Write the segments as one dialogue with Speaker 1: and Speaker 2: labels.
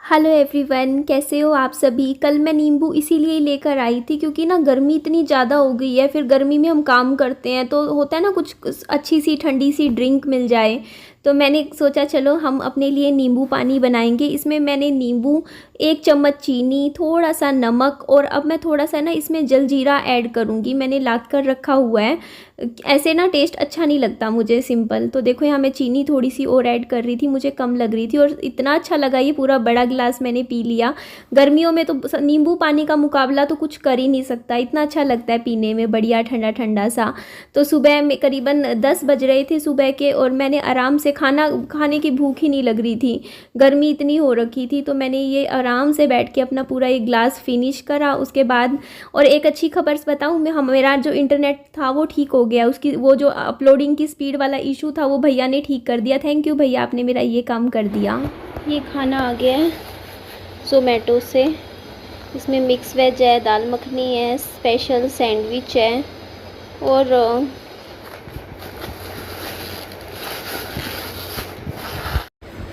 Speaker 1: Hello everyone, कैसे हो आप सभी। कल मैं नींबू इसीलिए लेकर आई थी क्योंकि ना गर्मी इतनी ज़्यादा हो गई है। फिर गर्मी में हम काम करते हैं तो होता है ना कुछ अच्छी सी ठंडी सी ड्रिंक मिल जाए। तो मैंने सोचा चलो हम अपने लिए नींबू पानी बनाएंगे। इसमें मैंने नींबू, 1 चम्मच चीनी, थोड़ा सा नमक और अब मैं थोड़ा सा ना इसमें जलजीरा ऐड करूँगी। मैंने लाद कर रखा हुआ है, ऐसे ना टेस्ट अच्छा नहीं लगता मुझे सिंपल। तो देखो यहाँ मैं चीनी थोड़ी सी और ऐड कर रही थी, मुझे कम लग रही थी और इतना अच्छा लगा। ये पूरा बड़ा गिलास मैंने पी लिया। गर्मियों में तो नींबू पानी का मुकाबला तो कुछ कर ही नहीं सकता, इतना अच्छा लगता है पीने में, बढ़िया ठंडा ठंडा सा। तो सुबह में करीबन 10 बज रहे थे सुबह के और मैंने आराम से खाने की भूख ही नहीं लग रही थी, गर्मी इतनी हो रखी थी। तो मैंने ये आराम से बैठ के अपना पूरा एक गिलास फिनिश करा। उसके बाद और एक अच्छी खबर बताऊँ मैं, मेरा जो इंटरनेट था वो ठीक हो गया। उसकी वो जो अपलोडिंग की स्पीड वाला इशू था वो भैया ने ठीक कर दिया। थैंक यू भैया, आपने मेरा ये काम कर दिया। ये खाना आ गया है ज़ोमैटो से। इसमें मिक्स वेज है, दाल मखनी है, स्पेशल सैंडविच है और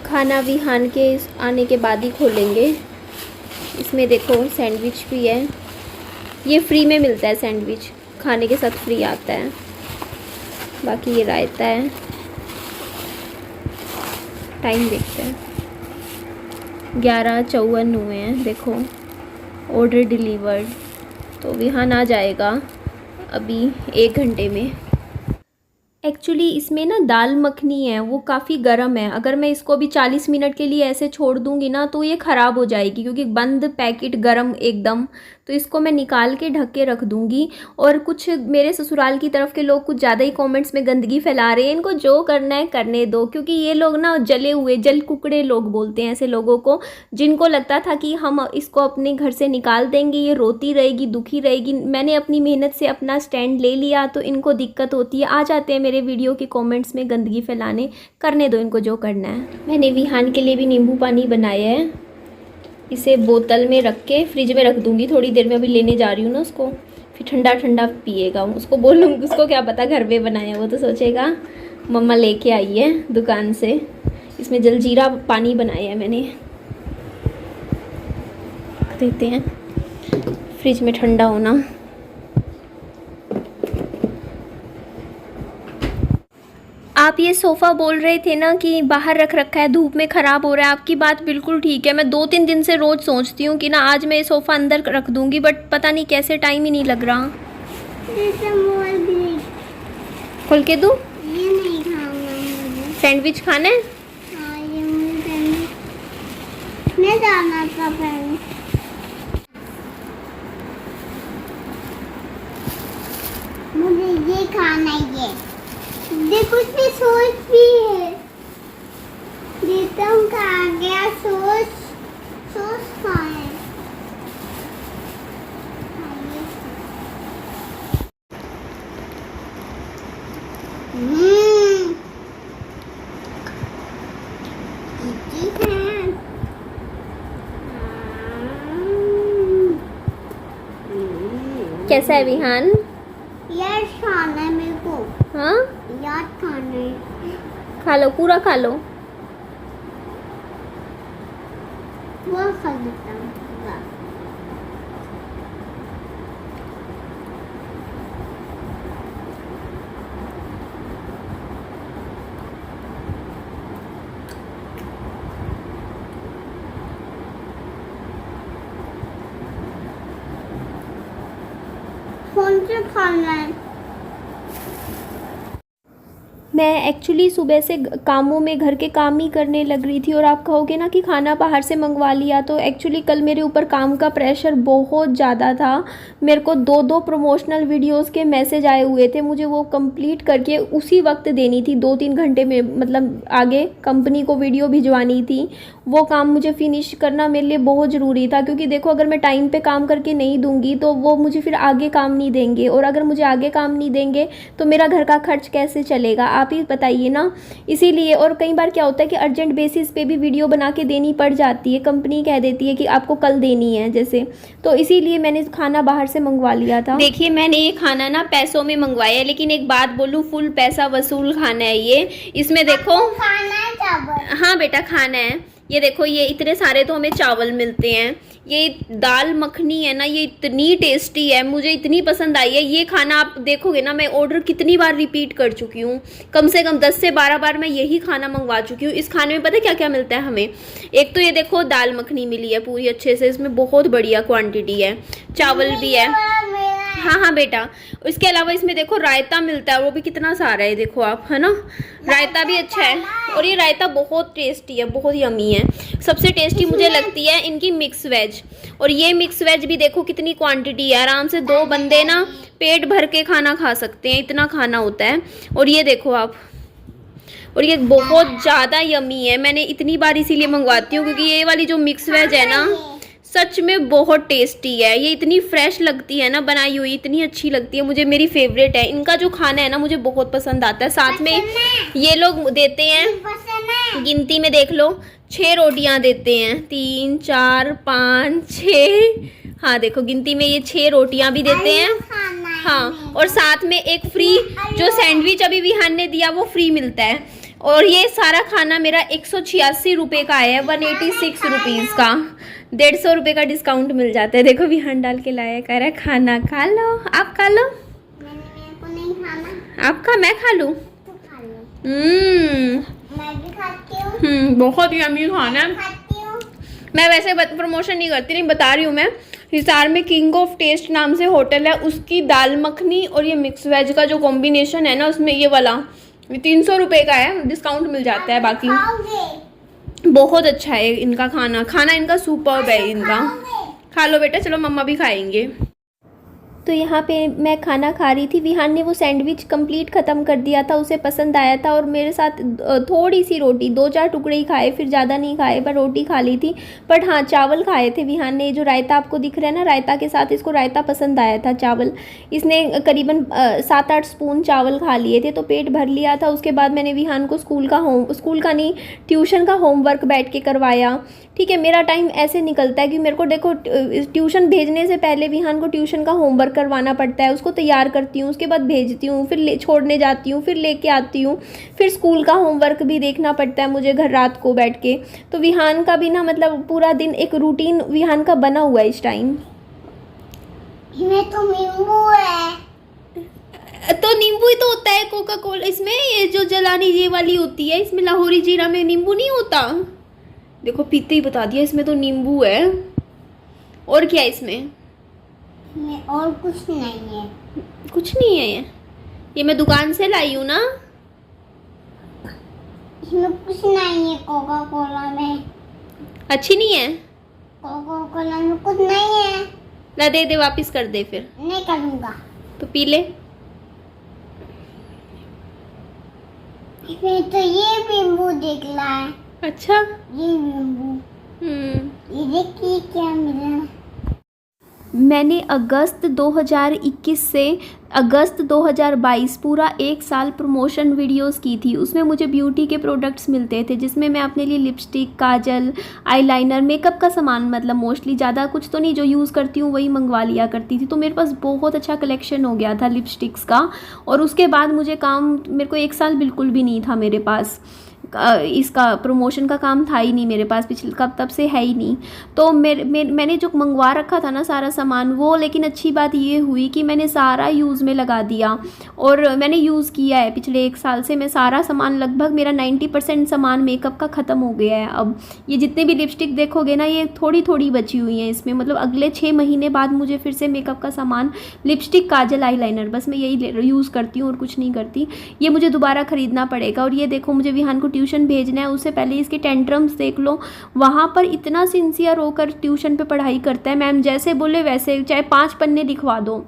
Speaker 1: खाना विहान के आने के बाद ही खोलेंगे। इसमें देखो सैंडविच भी है, ये फ्री में मिलता है सैंडविच, खाने के साथ फ्री आता है। बाकी ये रायता है। टाइम देखते हैं, 11:54 हुए हैं। देखो ऑर्डर डिलीवर्ड, तो विहान आ जाएगा अभी 1 घंटे में। एक्चुअली इसमें ना दाल मखनी है, वो काफ़ी गर्म है। अगर मैं इसको भी 40 मिनट के लिए ऐसे छोड़ दूँगी ना तो ये ख़राब हो जाएगी क्योंकि बंद पैकेट गर्म एकदम। तो इसको मैं निकाल के ढक के रख दूँगी। और कुछ मेरे ससुराल की तरफ के लोग कुछ ज़्यादा ही कमेंट्स में गंदगी फैला रहे हैं। इनको जो करना है करने दो, क्योंकि ये लोग ना जले हुए जल कुकड़े लोग बोलते हैं ऐसे लोगों को, जिनको लगता था कि हम इसको अपने घर से निकाल देंगे, ये रोती रहेगी, दुखी रहेगी। मैंने अपनी मेहनत से अपना स्टैंड ले लिया तो इनको दिक्कत होती है, आ जाते हैं मेरे वीडियो के कमेंट्स में गंदगी फैलाने। करने दो इनको जो करना है। मैंने विहान के लिए भी नींबू पानी बनाया है। इसे बोतल में रख के फ्रिज में रख दूँगी थोड़ी देर में। अभी लेने जा रही हूँ ना उसको, फिर ठंडा ठंडा पिएगा। उसको बोलूँगी, उसको क्या पता घर पे बनाया, वो तो सोचेगा मम्मा लेके आई है दुकान से। इसमें जलजीरा पानी बनाया है मैंने, रख देते हैं फ्रिज में ठंडा होना। आप ये सोफ़ा बोल रहे थे ना कि बाहर रख रखा है, धूप में ख़राब हो रहा है। आपकी बात बिल्कुल ठीक है। मैं 2-3 दिन से रोज़ सोचती हूँ कि ना आज मैं ये सोफ़ा अंदर रख दूँगी, बट पता नहीं कैसे टाइम ही नहीं लग रहा। खोल के दूँ?
Speaker 2: ये नहीं खाऊंगा।
Speaker 1: सैंडविच खाना है?
Speaker 2: हाँ, ये मुझे मैं जाना था पहले। मुझे ये खाना है। ये कुछ भी सॉस भी है। ये तुम खा गया सॉस, सॉस खाए।
Speaker 1: कैसा है विहान?
Speaker 2: यार खाना है मेरे को।
Speaker 1: हाँ
Speaker 2: यार खाना है।
Speaker 1: खा लो, पूरा खा लो।
Speaker 2: वो खा लेता हूँ। कौन सा खाना है?
Speaker 1: मैं एक्चुअली सुबह से कामों में, घर के काम ही करने लग रही थी। और आप कहोगे ना कि खाना बाहर से मंगवा लिया, तो एक्चुअली कल मेरे ऊपर काम का प्रेशर बहुत ज़्यादा था। मेरे को 2-2 प्रमोशनल वीडियोस के मैसेज आए हुए थे, मुझे वो कंप्लीट करके उसी वक्त देनी थी। 2-3 घंटे में, मतलब आगे कंपनी को वीडियो भिजवानी थी। वो काम मुझे फिनिश करना मेरे लिए बहुत ज़रूरी था, क्योंकि देखो अगर मैं टाइम पे काम करके नहीं दूंगी तो वो मुझे फिर आगे काम नहीं देंगे, और अगर मुझे आगे काम नहीं देंगे तो मेरा घर का खर्च कैसे चलेगा, आप ही बताइए ना। इसीलिए, और कई बार क्या होता है कि अर्जेंट बेसिस पे भी वीडियो बना के देनी पड़ जाती है, कंपनी कह देती है कि आपको कल देनी है जैसे। तो इसीलिए मैंने खाना बाहर से मंगवा लिया था। देखिए मैंने ये खाना ना पैसों में मंगवाया है, लेकिन एक बात बोलूँ, फुल पैसा वसूल खाना है ये। इसमें देखो
Speaker 2: खाना है चावल।
Speaker 1: हाँ बेटा खाना है। ये देखो, ये इतने सारे तो हमें चावल मिलते हैं। ये दाल मखनी है ना, ये इतनी टेस्टी है, मुझे इतनी पसंद आई है। ये खाना आप देखोगे ना, मैं ऑर्डर कितनी बार रिपीट कर चुकी हूँ, कम से कम 10 से 12 बार मैं यही खाना मंगवा चुकी हूँ। इस खाने में पता है क्या क्या मिलता है हमें? एक तो ये देखो दाल मखनी मिली है पूरी अच्छे से, इसमें बहुत बढ़िया क्वांटिटी है, चावल भी है। हाँ हाँ बेटा, इसके अलावा इसमें देखो रायता मिलता है, वो भी कितना सारा है, देखो आप, है ना, रायता भी अच्छा है। और ये रायता बहुत टेस्टी है, बहुत यमी है। सबसे टेस्टी मुझे लगती है इनकी मिक्स वेज। और ये मिक्स वेज भी देखो कितनी क्वांटिटी है, आराम से 2 बंदे ना पेट भर के खाना खा सकते हैं, इतना खाना होता है। और ये देखो आप, और ये बहुत ज़्यादा यमी है, मैंने इतनी बार इसीलिए मंगवाती हूँ क्योंकि ये वाली जो मिक्स वेज है ना, सच में बहुत टेस्टी है। ये इतनी फ्रेश लगती है ना बनाई हुई, इतनी अच्छी लगती है मुझे, मेरी फेवरेट है। इनका जो खाना है ना मुझे बहुत पसंद आता है। साथ में ये लोग देते हैं, गिनती में देख लो, 6 रोटियां देते हैं, 3 4 5 6, हाँ देखो गिनती में ये 6 रोटियां भी देते हैं। हाँ, और साथ में एक फ्री जो सैंडविच अभी विहान ने दिया वो फ्री मिलता है। और ये सारा खाना मेरा 186 रुपये का है, 186 रुपीज़ का, 150 रुपये का डिस्काउंट मिल जाता है। देखो विहान डाल के लाया, कह रहा है खाना खा लो, आप खा लो।
Speaker 2: मेरे को नहीं खाना।
Speaker 1: आपका मैं खा लूँ?
Speaker 2: तू खा लो।
Speaker 1: मैं
Speaker 2: भी खाती हूँ।
Speaker 1: बहुत यम्मी खाना है।
Speaker 2: खाती हूँ।
Speaker 1: मैं वैसे प्रमोशन नहीं करती, नहीं बता रही हूँ मैं। हिसार में किंग ऑफ टेस्ट नाम से होटल है, उसकी दाल मखनी और ये मिक्स वेज का जो कॉम्बिनेशन है ना, उसमें ये वाला 300 रुपये का है, डिस्काउंट मिल जाता है। बाकी बहुत अच्छा है इनका खाना, खाना इनका सुपर्ब है इनका। खा लो बेटा, चलो मम्मा भी खाएंगे। तो यहाँ पे मैं खाना खा रही थी, विहान ने वो सैंडविच कंप्लीट ख़त्म कर दिया था, उसे पसंद आया था। और मेरे साथ थोड़ी सी रोटी, 2-4 टुकड़े ही खाए, फिर ज़्यादा नहीं खाए, पर रोटी खा ली थी। बट हाँ, चावल खाए थे विहान ने। जो रायता आपको दिख रहा है ना, रायता के साथ इसको रायता पसंद आया था, चावल। इसने करीबन 7-8 स्पून चावल खा लिए थे, तो पेट भर लिया था। उसके बाद मैंने विहान को स्कूल का नहीं, ट्यूशन का होमवर्क बैठ के करवाया। ठीक है, मेरा टाइम ऐसे निकलता है कि मेरे को देखो ट्यूशन भेजने से पहले विहान को ट्यूशन का होमवर्क करवाना पड़ता है, उसको तैयार करती हूँ, उसके बाद भेजती हूँ, फिर छोड़ने जाती हूँ, फिर लेके आती हूँ, फिर स्कूल का होमवर्क भी देखना पड़ता है मुझे घर रात को बैठ के। तो विहान का भी ना, मतलब पूरा दिन एक रूटीन विहान का बना हुआ है इस टाइम।
Speaker 2: इसमें तो नींबू है।
Speaker 1: तो नींबू ही तो होता है कोका कोला इसमें, ये जो जलानी ये वाली होती है, इसमें लाहौरी जीरा में नींबू नहीं होता। देखो पीते ही बता दिया, इसमें तो नींबू है। और क्या है इसमें?
Speaker 2: और कुछ नहीं है।
Speaker 1: कुछ नहीं है ये मैं दुकान से लाई हूँ ना।
Speaker 2: इसमें कुछ नहीं है, कोका कोला में।
Speaker 1: अच्छी नहीं है?
Speaker 2: कोका कोला में कुछ नहीं है।
Speaker 1: ला दे वापस कर दे, फिर
Speaker 2: नहीं करूँगा।
Speaker 1: तो पी ले।
Speaker 2: इसमें तो ये नींबू दिख रहा है।
Speaker 1: अच्छा,
Speaker 2: ये नींबू। ये देखिए क्या मिला।
Speaker 1: मैंने अगस्त 2021 से अगस्त 2022 पूरा 1 साल प्रमोशन वीडियोस की थी। उसमें मुझे ब्यूटी के प्रोडक्ट्स मिलते थे, जिसमें मैं अपने लिए लिपस्टिक, काजल, आईलाइनर, मेकअप का सामान, मतलब मोस्टली ज़्यादा कुछ तो नहीं, जो यूज़ करती हूँ वही मंगवा लिया करती थी। तो मेरे पास बहुत अच्छा कलेक्शन हो गया था लिपस्टिक्स का। और उसके बाद मुझे काम, मेरे को 1 साल बिल्कुल भी नहीं था मेरे पास, इसका प्रमोशन का काम था ही नहीं मेरे पास, पिछले कब तब से है ही नहीं। तो मैंने जो मंगवा रखा था ना सारा सामान वो, लेकिन अच्छी बात ये हुई कि मैंने सारा यूज़ में लगा दिया और मैंने यूज़ किया है। पिछले 1 साल से मैं सारा सामान, लगभग मेरा 90% सामान मेकअप का ख़त्म हो गया है। अब ये जितने भी लिपस्टिक देखोगे ना, ये थोड़ी थोड़ी बची हुई हैं इसमें, मतलब अगले 6 महीने बाद मुझे फिर से मेकअप का सामान, लिपस्टिक, काजल, आईलाइनर, बस मैं यही यूज़ करती हूँ और कुछ नहीं करती। ये मुझे दोबारा ख़रीदना पड़ेगा। और ये देखो, मुझे विहान को ट्यूशन भेजना है, उससे पहले इसके टेंट्रम्स देख लो। वहाँ पर इतना सिंसियर होकर ट्यूशन पे पढ़ाई करता है, मैम जैसे बोले वैसे, चाहे 5 पन्ने लिखवा दो।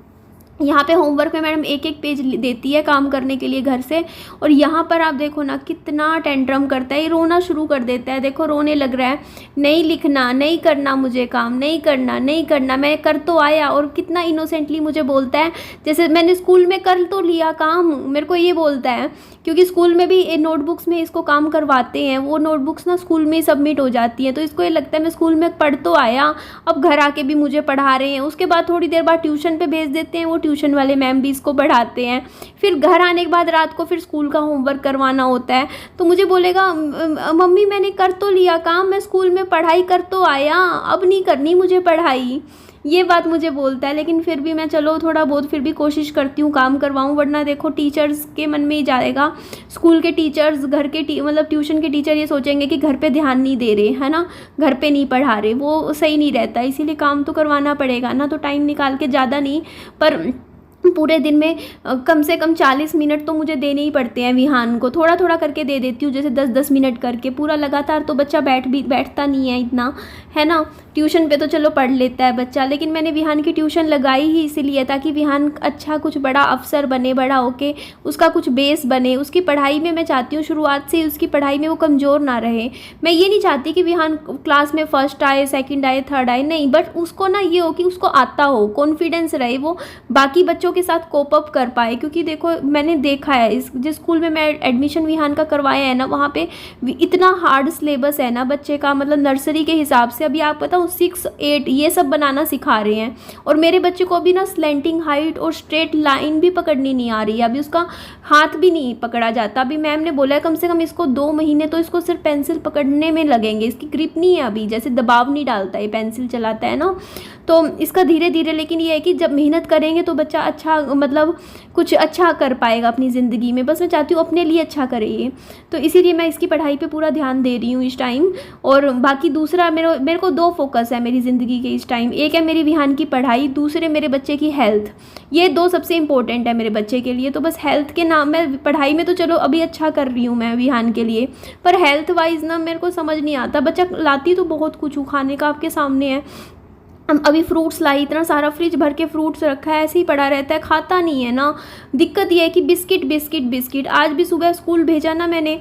Speaker 1: यहाँ पे होमवर्क में मैडम 1-1 पेज देती है काम करने के लिए घर से, और यहाँ पर आप देखो ना कितना टेंट्रम करता है, ये रोना शुरू कर देता है। देखो रोने लग रहा है, नहीं लिखना, नहीं करना, मुझे काम नहीं करना, नहीं करना। मैं कर तो आया, और कितना इनोसेंटली मुझे बोलता है, जैसे मैंने स्कूल में कर तो लिया काम, मेरे को ये बोलता है, क्योंकि स्कूल में भी नोटबुक्स में इसको काम करवाते हैं, वो नोटबुक्स ना स्कूल में ही सबमिट हो जाती हैं। तो इसको ये लगता है मैं स्कूल में पढ़ तो आया, अब घर आके भी मुझे पढ़ा रहे हैं। उसके बाद थोड़ी देर बाद ट्यूशन पे भेज देते हैं, वो ट्यूशन वाले मैम भी इसको पढ़ाते हैं। फिर घर आने के बाद रात को फिर स्कूल का होमवर्क करवाना होता है। तो मुझे बोलेगा मम्मी मैंने कर तो लिया काम, मैं स्कूल में पढ़ाई कर तो आया, अब नहीं करनी मुझे पढ़ाई, ये बात मुझे बोलता है। लेकिन फिर भी मैं चलो थोड़ा बहुत फिर भी कोशिश करती हूँ काम करवाऊँ, वरना देखो टीचर्स के मन में ही जाएगा, स्कूल के टीचर्स, घर के मतलब ट्यूशन के टीचर ये सोचेंगे कि घर पे ध्यान नहीं दे रहे, है ना, घर पे नहीं पढ़ा रहे, वो सही नहीं रहता। इसीलिए काम तो करवाना पड़ेगा ना, तो टाइम निकाल के, ज़्यादा नहीं पर पूरे दिन में कम से कम 40 मिनट तो मुझे देने ही पड़ते हैं विहान को। थोड़ा थोड़ा करके दे देती हूँ, जैसे 10-10 मिनट करके। पूरा लगातार तो बच्चा बैठता नहीं है इतना, है ना। ट्यूशन पे तो चलो पढ़ लेता है बच्चा, लेकिन मैंने विहान की ट्यूशन लगाई ही इसीलिए ताकि विहान अच्छा कुछ बड़ा अफसर बने, बड़ा होके उसका कुछ बेस बने। उसकी पढ़ाई में मैं चाहती हूँ शुरुआत से ही उसकी पढ़ाई में वो कमज़ोर ना रहे। मैं ये नहीं चाहती कि विहान क्लास में फर्स्ट आए, सेकंड आए, थर्ड आए, नहीं, बट उसको ना ये हो कि उसको आता हो, कॉन्फिडेंस रहे, वो बाकी बच्चों के साथ कोप अप कर पाए। क्योंकि देखो मैंने देखा है जिस स्कूल में मैं एडमिशन विहान का करवाया है ना, वहाँ पे इतना हार्ड सिलेबस है ना बच्चे का, मतलब नर्सरी के हिसाब से। अभी आप पता 6, 8 ये सब बनाना सिखा रहे हैं, और मेरे बच्चे को अभी ना स्लैंटिंग हाइट और स्ट्रेट लाइन भी पकड़नी नहीं आ रही है, अभी उसका हाथ भी नहीं पकड़ा जाता। अभी मैम ने बोला है कम से कम इसको 2 महीने तो इसको सिर्फ पेंसिल पकड़ने में लगेंगे, इसकी ग्रिप नहीं है अभी, जैसे दबाव नहीं डालता है, पेंसिल चलाता है ना, तो इसका धीरे धीरे। लेकिन ये है कि जब मेहनत करेंगे तो बच्चा अच्छा, मतलब कुछ अच्छा कर पाएगा अपनी ज़िंदगी में। बस मैं चाहती हूँ अपने लिए अच्छा करे ये, तो इसीलिए मैं इसकी पढ़ाई पे पूरा ध्यान दे रही हूँ इस टाइम। और बाकी दूसरा मेरे को 2 फोकस है मेरी ज़िंदगी के इस टाइम, एक है मेरी विहान की पढ़ाई, दूसरे मेरे बच्चे की हेल्थ। ये 2 सबसे इंपॉर्टेंट है मेरे बच्चे के लिए। तो बस हेल्थ के नाम, मैं पढ़ाई में तो चलो अभी अच्छा कर रही हूँ मैं विहान के लिए, पर हेल्थ वाइज ना मेरे को समझ नहीं आता। बच्चा लाती तो बहुत कुछ खाने का आपके सामने है, हम अभी फ्रूट्स लाई, इतना सारा फ्रिज भर के फ्रूट्स रखा है, ऐसे ही पड़ा रहता है, खाता नहीं है ना। दिक्कत ये है कि बिस्किट बिस्किट बिस्किट, आज भी सुबह स्कूल भेजा ना मैंने,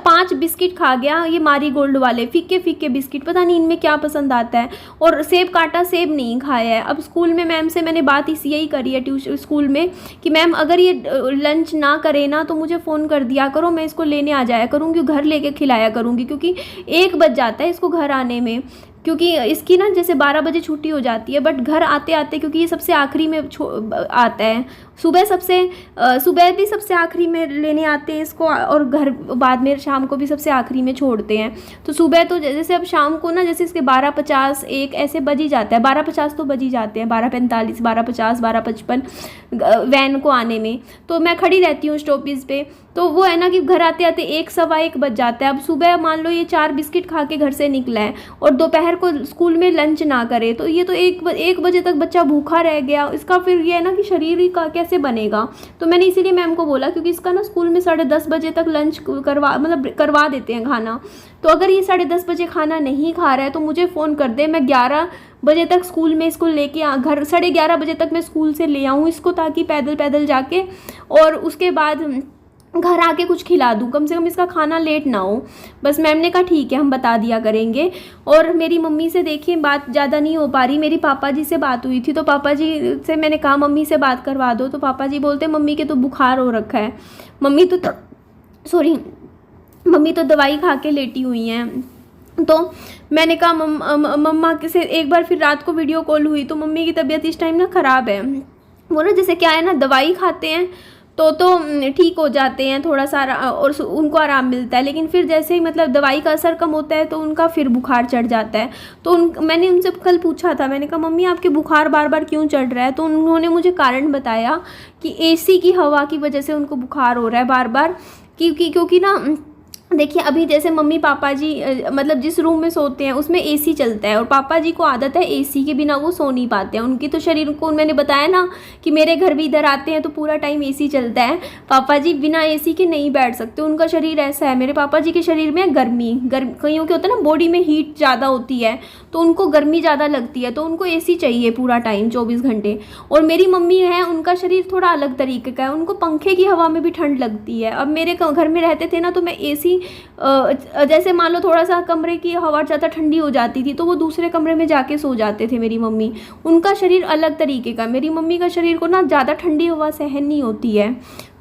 Speaker 1: 5 बिस्किट खा गया, ये मारी गोल्ड वाले फीके फीके बिस्किट, पता नहीं इनमें क्या पसंद आता है। और सेब काटा, सेब नहीं खाया है। अब स्कूल में मैम से मैंने बात यही करी है ट्यूशन स्कूल में कि मैम अगर ये लंच ना करे ना तो मुझे फ़ोन कर दिया करो, मैं इसको लेने आ जाया करूँगी, घर लेके खिलाया करूँगी, क्योंकि 1 बज जाता है इसको घर आने में। क्योंकि इसकी ना जैसे 12 बजे छुट्टी हो जाती है, बट घर आते आते, क्योंकि ये सबसे आखिरी में आता है, सुबह भी सबसे आखिरी में लेने आते हैं इसको, और घर बाद में शाम को भी सबसे आखिरी में छोड़ते हैं। तो सुबह तो जैसे अब शाम को ना जैसे इसके 12:50 1 ऐसे बज ही जाता है, 12:50 तो बज ही जाते हैं, 12:45 12:50 12:55 वैन को आने में। तो मैं खड़ी रहती हूँ स्टॉपेज पे, तो वो है ना कि घर आते आते 1 सवा 1 बज जाता है। अब सुबह मान लो ये 4 बिस्किट खा के घर से निकला है और दोपहर को स्कूल में लंच ना करे, तो ये तो 1 बजे तक बच्चा भूखा रह गया, इसका फिर ये है ना कि शरीर का कैसे बनेगा। तो मैंने इसीलिए मैम को बोला, क्योंकि इसका ना स्कूल में 10:30 बजे तक लंच करवा देते हैं खाना। तो अगर ये 10:30 बजे खाना नहीं खा रहा है तो मुझे फ़ोन कर दे, मैं 11 बजे तक स्कूल में इसको लेके घर 11:30 बजे तक मैं स्कूल से ले आऊँ इसको, ताकि पैदल पैदल जाके और उसके बाद घर आके कुछ खिला दूँ, कम से कम इसका खाना लेट ना हो। बस मैम ने कहा ठीक है हम बता दिया करेंगे। और मेरी मम्मी से देखिए बात ज़्यादा नहीं हो पा रही, मेरी पापा जी से बात हुई थी, तो पापा जी से मैंने कहा मम्मी से बात करवा दो, तो पापा जी बोलते मम्मी के तो बुखार हो रखा है, मम्मी तो दवाई खा के लेटी हुई हैं। तो मैंने कहा मम्मा से एक बार फिर रात को वीडियो कॉल हुई, तो मम्मी की तबीयत इस टाइम ना ख़राब है, वो ना जैसे क्या है ना दवाई खाते हैं तो ठीक हो जाते हैं थोड़ा सा और उनको आराम मिलता है, लेकिन फिर जैसे ही मतलब दवाई का असर कम होता है तो उनका फिर बुखार चढ़ जाता है। तो मैंने उनसे कल पूछा था, मैंने कहा मम्मी आपके बुखार बार बार क्यों चढ़ रहा है, तो उन्होंने मुझे कारण बताया कि एसी की हवा की वजह से उनको बुखार हो रहा है बार बार। क्योंकि ना देखिए अभी जैसे मम्मी पापा जी मतलब जिस रूम में सोते हैं उसमें एसी चलता है, और पापा जी को आदत है एसी के बिना वो सो नहीं पाते हैं, उनकी तो शरीर को, मैंने बताया ना कि मेरे घर भी इधर आते हैं तो पूरा टाइम एसी चलता है, पापा जी बिना एसी के नहीं बैठ सकते, उनका शरीर ऐसा है। मेरे पापा जी के शरीर में गर्मी कईयों के होता है ना, बॉडी में हीट ज़्यादा होती है तो उनको गर्मी ज़्यादा लगती है, तो उनको एसी चाहिए पूरा टाइम 24 घंटे। और मेरी मम्मी है, उनका शरीर थोड़ा अलग तरीके का है, उनको पंखे की हवा में भी ठंड लगती है। अब मेरे घर में रहते थे ना तो मैं एसी जैसे मान लो थोड़ा सा कमरे की हवा ज़्यादा ठंडी हो जाती थी तो वो दूसरे कमरे में जाके सो जाते थे मेरी मम्मी, उनका शरीर अलग तरीके का। मेरी मम्मी का शरीर को ना ज़्यादा ठंडी हवा सहन नहीं होती है,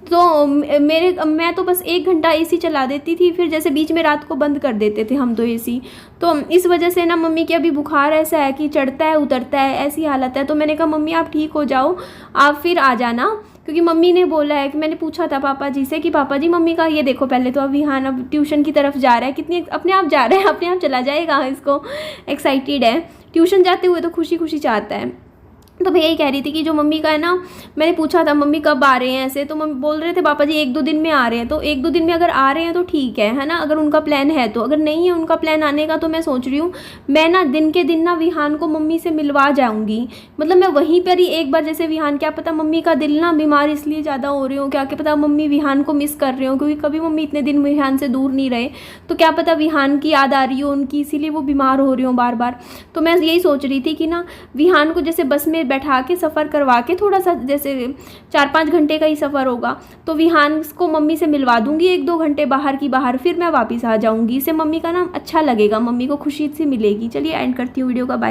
Speaker 1: तो मैं तो बस 1 घंटा एसी चला देती थी, फिर जैसे बीच में रात को बंद कर देते थे हम तो एसी। तो इस वजह से ना मम्मी के अभी बुखार ऐसा है कि चढ़ता है उतरता है, ऐसी हालत है। तो मैंने कहा मम्मी आप ठीक हो जाओ, आप फिर आ जाना, क्योंकि मम्मी ने बोला है कि मैंने पूछा था पापा जी से कि पापा जी मम्मी का ये देखो पहले तो अभी हाँ अब ट्यूशन की तरफ जा रहा है, कितनी अपने आप जा रहा है, अपने आप चला जाएगा, इसको एक्साइटेड है, ट्यूशन जाते हुए तो खुशी खुशी चाहता है। तो मैं यही कह रही थी कि जो मम्मी का है ना, मैंने पूछा था मम्मी कब आ रहे हैं ऐसे, तो मम्मी बोल रहे थे पापा जी 1-2 दिन में आ रहे हैं। तो 1-2 दिन में अगर आ रहे हैं तो ठीक है ना, अगर उनका प्लान है तो। अगर नहीं है उनका प्लान आने का तो मैं सोच रही हूँ मैं ना दिन के दिन ना विहान को मम्मी से मिलवा जाऊँगी, मतलब मैं वहीं पर ही एक बार, जैसे विहान, क्या पता मम्मी का दिल ना बीमार इसलिए ज़्यादा हो रही हो, क्या पता मम्मी विहान को मिस कर रहे हो, क्योंकि कभी मम्मी इतने दिन विहान से दूर नहीं रहे, तो क्या पता विहान की याद आ रही हो उनकी, इसीलिए वो बीमार हो रही हो बार बार। तो मैं यही सोच रही थी कि ना विहान को जैसे बस में बैठा के सफ़र करवा के, थोड़ा सा जैसे 4-5 घंटे का ही सफ़र होगा, तो विहान को मम्मी से मिलवा दूंगी 1-2 घंटे बाहर की बाहर, फिर मैं वापस आ जाऊंगी। इससे मम्मी का ना अच्छा लगेगा, मम्मी को खुशी से मिलेगी। चलिए एंड करती हूँ वीडियो का, बाय।